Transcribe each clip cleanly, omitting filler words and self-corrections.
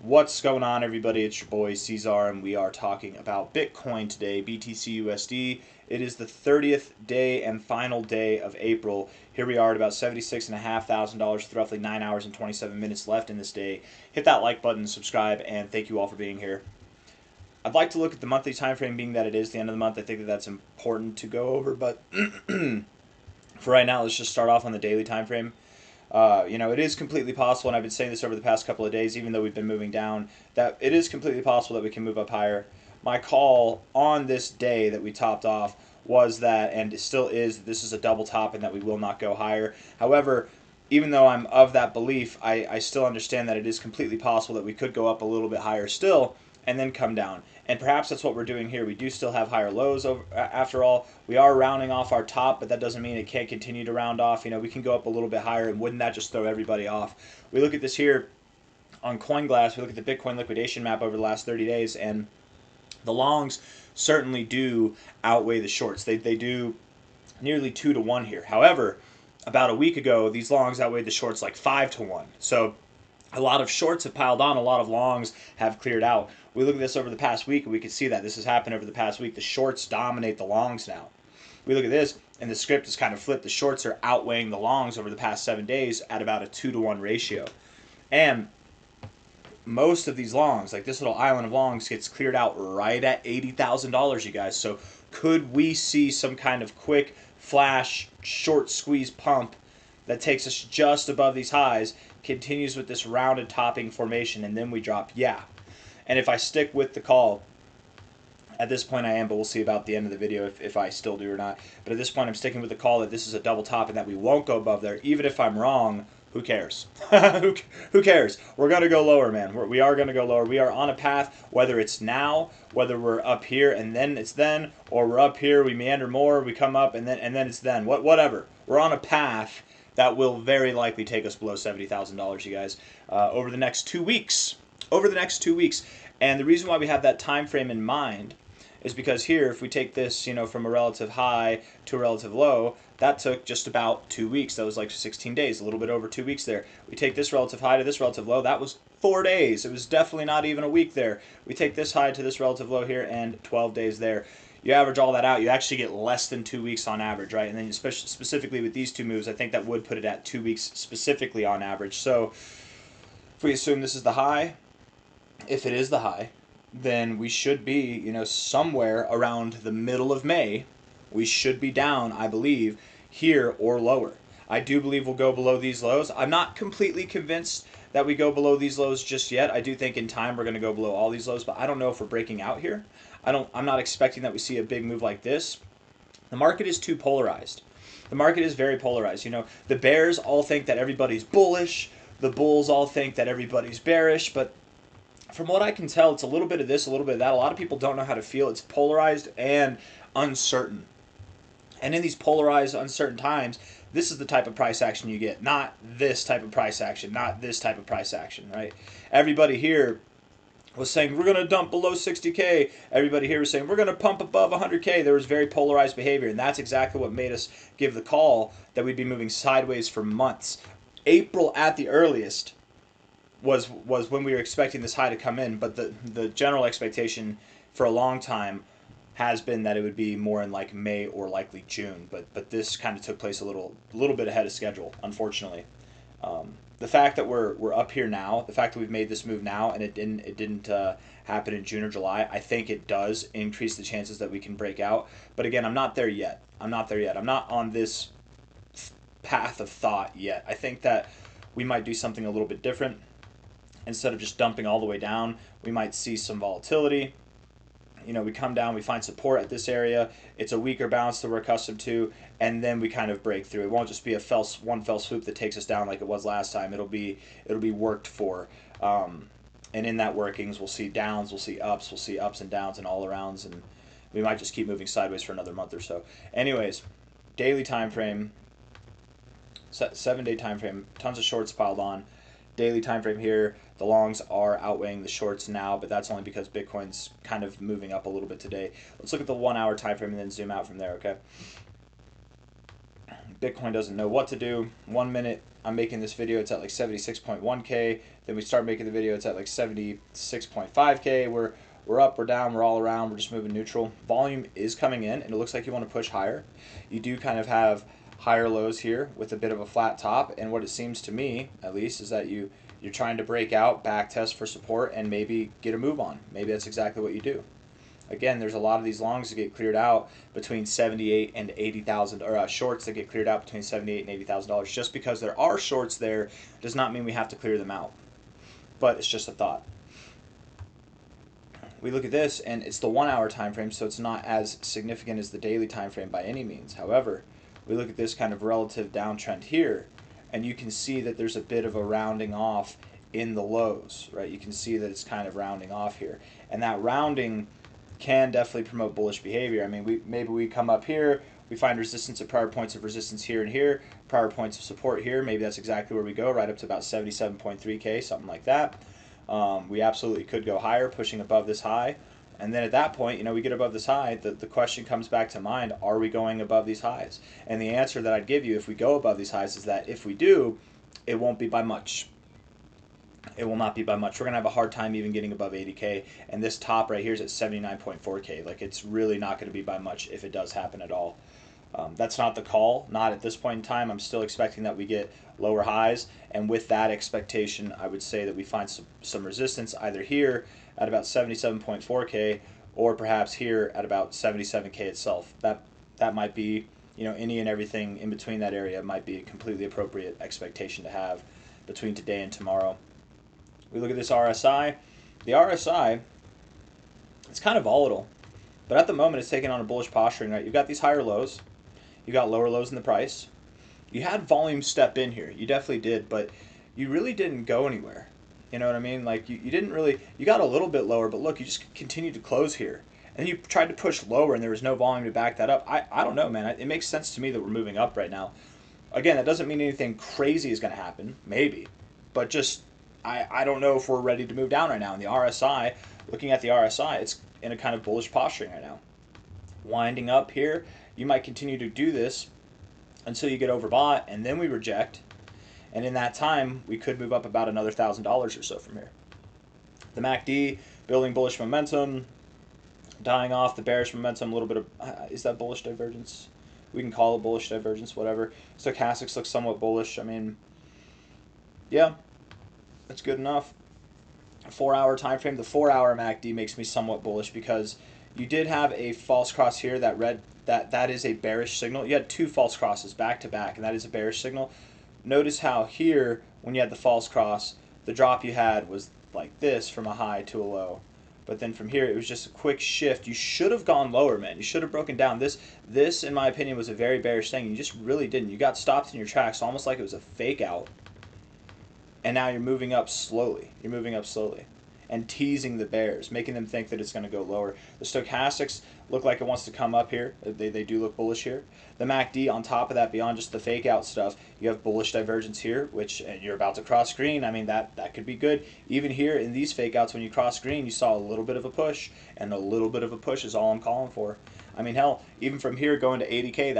What's going on, everybody? It's your boy C-Zar, and we are talking about Bitcoin today, BTC USD. It is the 30th day and final day of April. Here we are at about $76,500 with roughly 9 hours and 27 minutes left in this day. Hit that like button, subscribe, and thank you all for being here. I'd like to look at the monthly time frame, being that it is the end of the month. I think that that's important to go over, but for right now, let's just start off on the daily time frame. It is completely possible, and I've been saying this over the past couple of days, even though we've been moving down, that it is completely possible that we can move up higher. My call on this day that we topped off was that, and it still is, this is a double top and that we will not go higher. However, even though I'm of that belief, I still understand that it is completely possible that we could go up a little bit higher still and then come down. And perhaps that's what we're doing here. We do still have higher lows after all. We are rounding off our top, but that doesn't mean it can't continue to round off. We can go up a little bit higher, and wouldn't that just throw everybody off? We look at this here on CoinGlass. We look at the Bitcoin liquidation map over the last 30 days, and the longs certainly do outweigh the shorts. They do nearly 2 to 1 here. However, about a week ago, these longs outweighed the shorts like 5 to 1. So a lot of shorts have piled on, a lot of longs have cleared out. We look at this over the past week, and we can see that this has happened over the past week. The shorts dominate the longs now. We look at this, and the script is kind of flipped. The shorts are outweighing the longs over the past 7 days at about a 2 to 1 ratio. And most of these longs, like this little island of longs, gets cleared out right at $80,000, you guys. So could we see some kind of quick flash short squeeze pump that takes us just above these highs, continues with this rounded topping formation, and then we drop? Yeah. And if I stick with the call, at this point I am, but we'll see about the end of the video if I still do or not. But at this point I'm sticking with the call that this is a double top and that we won't go above there. Even if I'm wrong, who cares? Who cares? We're going to go lower, man. We are going to go lower. We are on a path, whether it's now, whether we're up here and then it's then, or we're up here, we meander more, we come up, and then it's then. Whatever. We're on a path that will very likely take us below $70,000, you guys, over the next 2 weeks. Over the next 2 weeks. And the reason why we have that time frame in mind is because here, if we take this, from a relative high to a relative low, that took just about 2 weeks. That was like 16 days, a little bit over 2 weeks there. We take this relative high to this relative low, that was 4 days. It was definitely not even a week there. We take this high to this relative low here, and 12 days there. You average all that out, you actually get less than 2 weeks on average, right? And then especially specifically with these two moves, I think that would put it at 2 weeks specifically on average. So if we assume this is the high, if it is the high, then we should be, somewhere around the middle of May. We should be down, I believe, here or lower. I do believe we'll go below these lows. I'm not completely convinced that we go below these lows just yet. I do think in time we're going to go below all these lows, but I don't know if we're breaking out here. I'm not expecting that we see a big move like this. The market is too polarized. The market is very polarized. The bears all think that everybody's bullish. The bulls all think that everybody's bearish, but from what I can tell, it's a little bit of this, a little bit of that. A lot of people don't know how to feel. It's polarized and uncertain. And in these polarized, uncertain times, this is the type of price action you get. Not this type of price action, not this type of price action, right? Everybody here was saying, we're going to dump below 60K. Everybody here was saying, we're going to pump above 100K. There was very polarized behavior, and that's exactly what made us give the call that we'd be moving sideways for months. April at the earliest was when we were expecting this high to come in, but the general expectation for a long time has been that it would be more in like May or likely June, but this kind of took place a little bit ahead of schedule, unfortunately. The fact that we're up here now, the fact that we've made this move now and it didn't happen in June or July, I think it does increase the chances that we can break out. But again, I'm not there yet. I'm not on this path of thought yet. I think that we might do something a little bit different. Instead of just dumping all the way down, we might see some volatility. We come down, we find support at this area. It's a weaker bounce that we're accustomed to, and then we kind of break through. It won't just be one fell swoop that takes us down like it was last time. It'll be worked for, and in that workings, we'll see downs, we'll see ups and downs and all arounds, and we might just keep moving sideways for another month or so. Anyways, daily time frame, 7-day time frame, tons of shorts piled on. Daily time frame here, the longs are outweighing the shorts now, but that's only because Bitcoin's kind of moving up a little bit today. Let's look at the 1 hour time frame and then zoom out from there, okay? Bitcoin doesn't know what to do. 1 minute I'm making this video, it's at like 76.1K. Then we start making the video, it's at like 76.5K. We're up, we're down, we're all around, we're just moving neutral. Volume is coming in, and it looks like you want to push higher. You do kind of have higher lows here with a bit of a flat top, and what it seems to me, at least, is that you're trying to break out, back test for support, and maybe get a move on. Maybe that's exactly what you do. Again, there's a lot of these longs that get cleared out between 78 and 80,000, or shorts that get cleared out between 78 and $80,000. Just because there are shorts there does not mean we have to clear them out. But it's just a thought. We look at this, and it's the 1 hour time frame, so it's not as significant as the daily time frame by any means. However, we look at this kind of relative downtrend here, and you can see that there's a bit of a rounding off in the lows, right? You can see that it's kind of rounding off here, and that rounding can definitely promote bullish behavior. I mean, maybe we come up here, we find resistance at prior points of resistance here and here, prior points of support here. Maybe that's exactly where we go, right up to about 77.3K, something like that. We absolutely could go higher, pushing above this high. And then at that point, we get above this high, the question comes back to mind, are we going above these highs? And the answer that I'd give you if we go above these highs is that if we do, it won't be by much. It will not be by much. We're going to have a hard time even getting above 80K. And this top right here is at 79.4K. Like, it's really not going to be by much if it does happen at all. That's not the call. Not at this point in time. I'm still expecting that we get lower highs. And with that expectation, I would say that we find some resistance either here at about 77.4K or perhaps here at about 77K itself. That might be, any and everything in between that area might be a completely appropriate expectation to have between today and tomorrow. We look at this RSI. The RSI, it's kind of volatile, but at the moment it's taking on a bullish posturing, right? You've got these higher lows. You got lower lows in the price. You had volume step in here. You definitely did, but you really didn't go anywhere. You know what I mean? Like, you didn't really, you got a little bit lower, but look, you just continued to close here. And you tried to push lower, and there was no volume to back that up. I don't know, man. It makes sense to me that we're moving up right now. Again, that doesn't mean anything crazy is going to happen. Maybe. But just, I don't know if we're ready to move down right now. And the RSI, looking at the RSI, it's in a kind of bullish posturing right now. Winding up here, you might continue to do this until you get overbought, and then we reject. And in that time, we could move up about another $1,000 or so from here. The MACD, building bullish momentum, dying off the bearish momentum, a little bit of, is that bullish divergence? We can call it bullish divergence, whatever. Stochastics looks somewhat bullish. I mean, yeah, that's good enough. 4 hour time frame. The 4 hour MACD makes me somewhat bullish because you did have a false cross here. That is a bearish signal. You had two false crosses back to back, and that is a bearish signal. Notice how here, when you had the false cross, the drop you had was like this from a high to a low. But then from here, it was just a quick shift. You should have gone lower, man. You should have broken down. This, in my opinion, was a very bearish thing. You just really didn't. You got stopped in your tracks, almost like it was a fake out. And now you're moving up slowly. You're moving up slowly and teasing the bears, making them think that it's going to go lower. The stochastics look like it wants to come up here. They do look bullish here. The MACD, on top of that, beyond just the fake out stuff, you have bullish divergence here, which you're about to cross green. I mean, that could be good. Even here in these fake outs, when you cross green, you saw a little bit of a push, and a little bit of a push is all I'm calling for. I mean, hell, even from here going to 80K,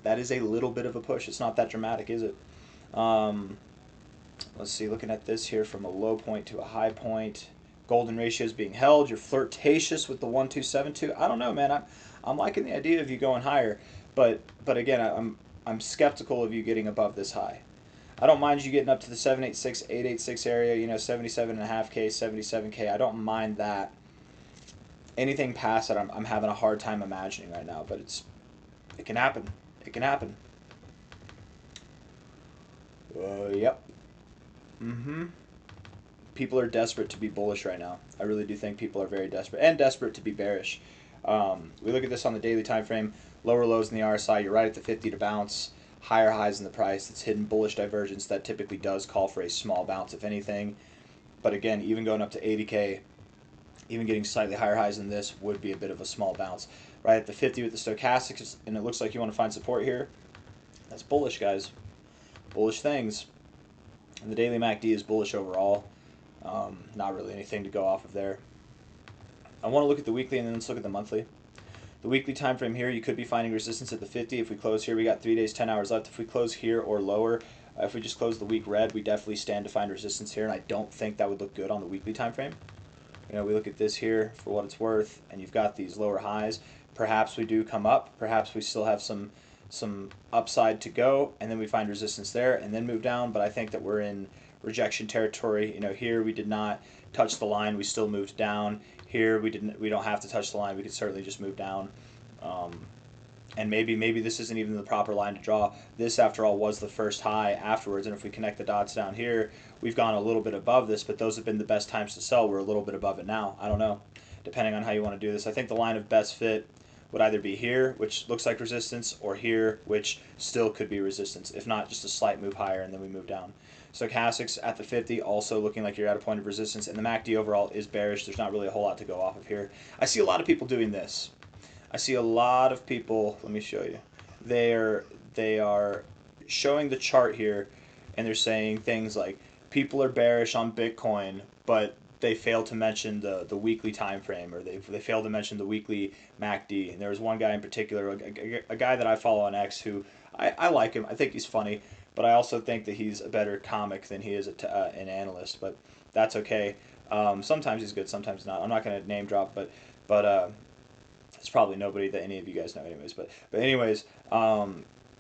that is a little bit of a push. It's not that dramatic, is it? Let's see, looking at this here from a low point to a high point. Golden ratio is being held. You're flirtatious with the 1272. I don't know, man. I'm liking the idea of you going higher, but again, I'm skeptical of you getting above this high. I don't mind you getting up to the 786, 886 area, 77.5K, 77K. I don't mind that. Anything past that, I'm having a hard time imagining right now, but it can happen. It can happen. Yep. People are desperate to be bullish right now. I really do think people are very desperate and desperate to be bearish. We look at this on the daily time frame. Lower lows in the RSI. You're right at the 50 to bounce. Higher highs in the price. It's hidden bullish divergence that typically does call for a small bounce, if anything. But again, even going up to 80K, even getting slightly higher highs than this would be a bit of a small bounce. Right at the 50 with the stochastics, and it looks like you want to find support here. That's bullish, guys. Bullish things. And the daily MACD is bullish overall. Not really anything to go off of there. I want to look at the weekly, and then let's look at the monthly. The weekly time frame here, you could be finding resistance at the 50. If we close here, we got 3 days, 10 hours left. If we close here or lower, if we just close the week red, we definitely stand to find resistance here, and I don't think that would look good on the weekly time frame. You know, we look at this here for what it's worth, and you've got these lower highs. Perhaps we do come up. Perhaps we still have some upside to go, and then we find resistance there and then move down. But I think that we're in rejection territory. You know, here we did not touch the line. We still moved down. Here we didn't. We don't have to touch the line. We could certainly just move down. And maybe this isn't even the proper line to draw. This, after all, was the first high afterwards. And if we connect the dots down here, we've gone a little bit above this, but those have been the best times to sell. We're a little bit above it now. I don't know, depending on how you want to do this. I think the line of best fit would either be here, which looks like resistance, or here, which still could be resistance. If not, just a slight move higher, and then we move down. Stochastics at the 50, also looking like you're at a point of resistance. And the MACD overall is bearish. There's not really a whole lot to go off of here. I see a lot of people doing this. I see a lot of people, let me show you, they are showing the chart here, and they're saying things like people are bearish on Bitcoin, but they fail to mention the weekly time frame, or they fail to mention the weekly MACD. And there was one guy in particular, a guy that I follow on X, who I like him. I think he's funny, but I also think that he's a better comic than he is an analyst, but that's okay. Sometimes he's good, sometimes not. I'm not going to name drop, but it's probably nobody that any of you guys know anyways. But anyways,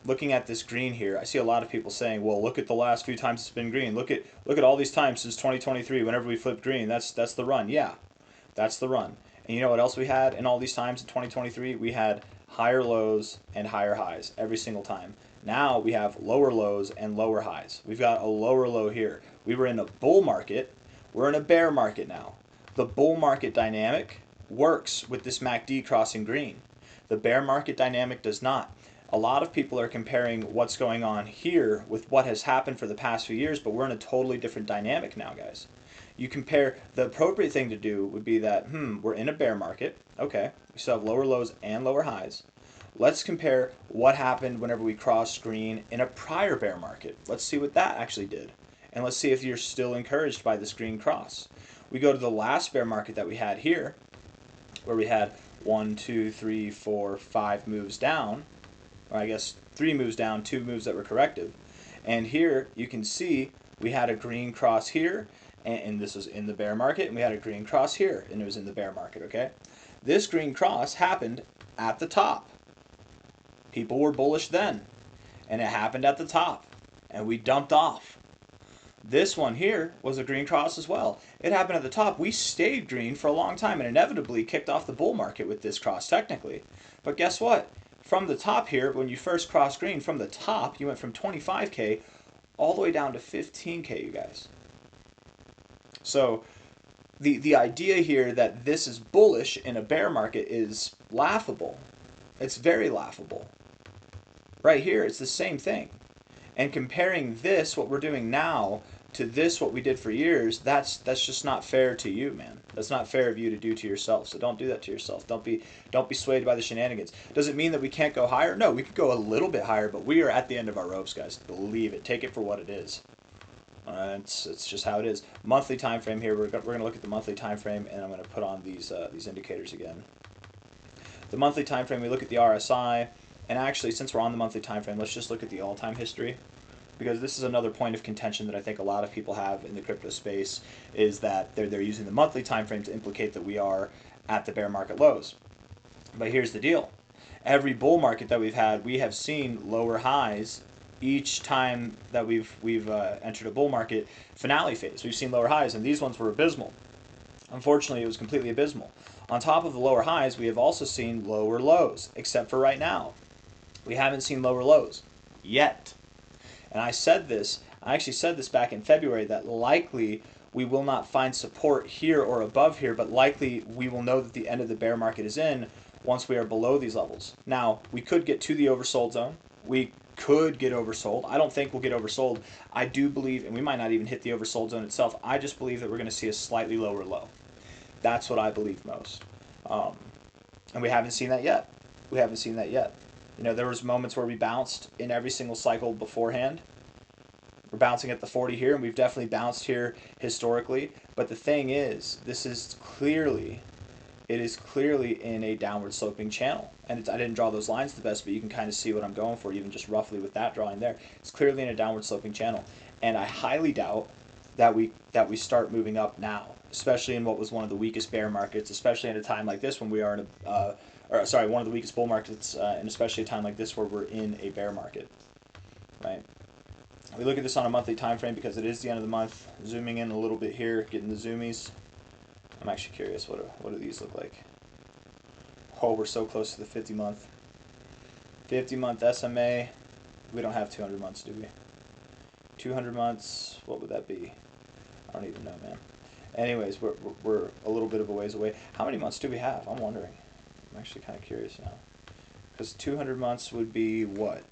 looking at this green here, I see a lot of people saying, well, look at the last few times it's been green. Look at all these times since 2023, whenever we flipped green. That's the run. Yeah, that's the run. And you know what else we had in all these times in 2023? We had higher lows and higher highs every single time. Now we have lower lows and lower highs. We've got a lower low here. We were in a bull market. We're in a bear market now. The bull market dynamic works with this MACD crossing green. The bear market dynamic does not. A lot of people are comparing what's going on here with what has happened for the past few years, but we're in a totally different dynamic now, guys. You compare, the appropriate thing to do would be that, we're in a bear market. Okay, we still have lower lows and lower highs. Let's compare what happened whenever we crossed green in a prior bear market. Let's see what that actually did. And let's see if you're still encouraged by this green cross. We go to the last bear market that we had here, where we had 1, 2, 3, 4, 5 moves down, or I guess 3 moves down, 2 moves that were corrective. And here you can see we had a green cross here, and this was in the bear market, and we had a green cross here, and it was in the bear market, okay? This green cross happened at the top. People were bullish then, and it happened at the top, and we dumped off. This one here was a green cross as well. It happened at the top. We stayed green for a long time and inevitably kicked off the bull market with this cross technically. But guess what? From the top here, when you first crossed green, from the top, you went from 25K all the way down to 15K, you guys. So the idea here that this is bullish in a bear market is laughable. It's very laughable. Right here, it's the same thing. And comparing this, what we're doing now, to this, what we did for years, that's just not fair to you, man. That's not fair of you to do to yourself. So don't do that to yourself. Don't be swayed by the shenanigans. Does it mean that we can't go higher? No, we could go a little bit higher, but we are at the end of our ropes, guys. Believe it. Take it for what it is. It's just how it is. Monthly time frame here. We're going to look at the monthly time frame, and I'm going to put on these indicators again. The monthly time frame. We look at the RSI, and actually, since we're on the monthly time frame, let's just look at the all-time history. Because this is another point of contention that I think a lot of people have in the crypto space, is that they're using the monthly time frame to implicate that we are at the bear market lows. But here's the deal. Every bull market that we've had, we have seen lower highs each time that we've entered a bull market finale phase. We've seen lower highs, and these ones were abysmal. Unfortunately, it was completely abysmal. On top of the lower highs, we have also seen lower lows, except for right now. We haven't seen lower lows yet. And I actually said this back in February, that likely we will not find support here or above here, but likely we will know that the end of the bear market is in once we are below these levels. Now, we could get to the oversold zone. We could get oversold. I don't think we'll get oversold. I do believe, and we might not even hit the oversold zone itself, I just believe that we're going to see a slightly lower low. That's what I believe most. And we haven't seen that yet. We haven't seen that yet. You know, there was moments where we bounced in every single cycle beforehand. We're bouncing at the 40 here, and we've definitely bounced here historically. But the thing is, this is clearly it is clearly in a downward sloping channel. And I didn't draw those lines the best, but you can kind of see what I'm going for, even just roughly with that drawing there. It's clearly in a downward sloping channel. And I highly doubt that we start moving up now, especially in what was one of the weakest bear markets, especially at a time like this when we are in one of the weakest bull markets, and especially a time like this where we're in a bear market, right? We look at this on a monthly time frame because it is the end of the month. Zooming in a little bit here, getting the zoomies. I'm actually curious, what do these look like? Oh, we're so close to the 50-month. 50-month SMA. We don't have 200 months, do we? 200 months, what would that be? I don't even know, man. Anyways, we're a little bit of a ways away. How many months do we have? I'm wondering. I'm actually kind of curious now. Because 200 months would be what?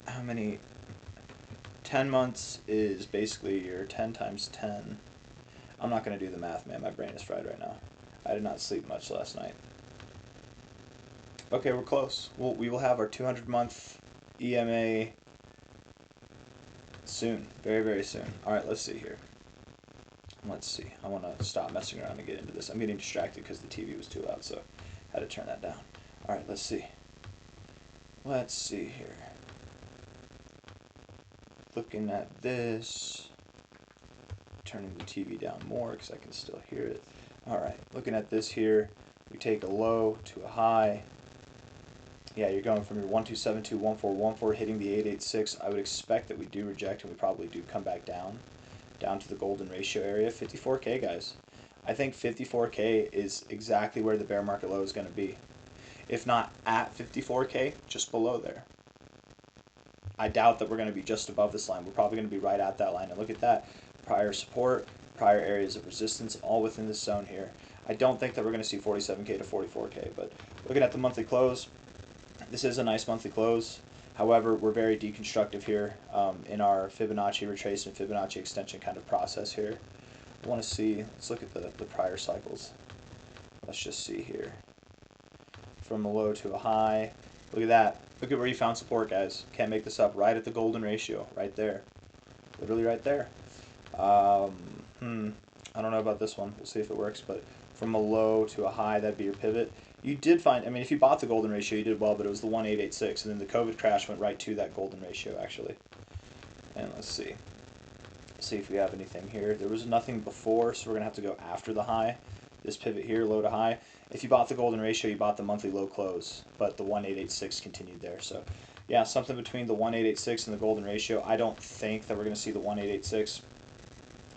How many? 10 months is basically your 10 times 10. I'm not going to do the math, man. My brain is fried right now. I did not sleep much last night. Okay, we're close. We will have our 200-month EMA soon. Very, very soon. All right, let's see here. Let's see. I want to stop messing around and get into this. I'm getting distracted because the TV was too loud, so I had to turn that down. All right, let's see. Let's see here. Looking at this. Turning the TV down more because I can still hear it. All right, looking at this here. We take a low to a high. Yeah, you're going from your 1272, 1414 hitting the 886. I would expect that we do reject and we probably do come back down to the golden ratio area. 54K, guys. I think 54K is exactly where the bear market low is going to be. If not at 54K, just below there. I doubt that we're going to be just above this line. We're probably going to be right at that line. And look at that. Prior support, prior areas of resistance, all within this zone here. I don't think that we're going to see 47K to 44K, but looking at the monthly close, this is a nice monthly close. However, we're very deconstructive here in our Fibonacci retracement, Fibonacci extension kind of process here. I want to see, let's look at the prior cycles. Let's just see here. From a low to a high. Look at that. Look at where you found support, guys. Can't make this up. Right at the golden ratio. Right there. Literally right there. I don't know about this one. We'll see if it works. But from a low to a high, that'd be your pivot. You did find, I mean, if you bought the golden ratio, you did well, but it was the 1886. And then the COVID crash went right to that golden ratio, actually. And let's see. Let's see if we have anything here. There was nothing before, so we're going to have to go after the high. This pivot here, low to high. If you bought the golden ratio, you bought the monthly low close, but the 1886 continued there. So, yeah, something between the 1886 and the golden ratio. I don't think that we're going to see the 1886.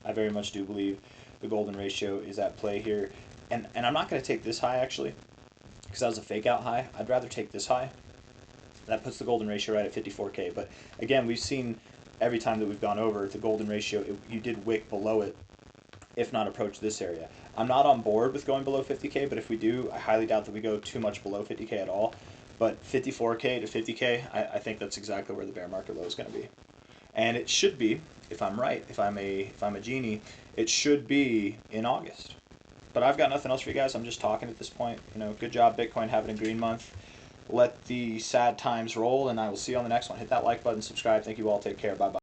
I very much do believe the golden ratio is at play here. And I'm not going to take this high, actually, because that was a fake out high. I'd rather take this high. That puts the golden ratio right at 54K. But, again, we've seen every time that we've gone over the golden ratio, you did wick below it, if not approach this area. I'm not on board with going below 50K, but if we do, I highly doubt that we go too much below 50K at all. But 54K to 50K, I think that's exactly where the bear market low is going to be. And it should be, if I'm right, if I'm a genie, it should be in August. But I've got nothing else for you guys. I'm just talking at this point. You know, good job, Bitcoin, having a green month. Let the sad times roll, and I will see you on the next one. Hit that like button, subscribe. Thank you all. Take care. Bye-bye.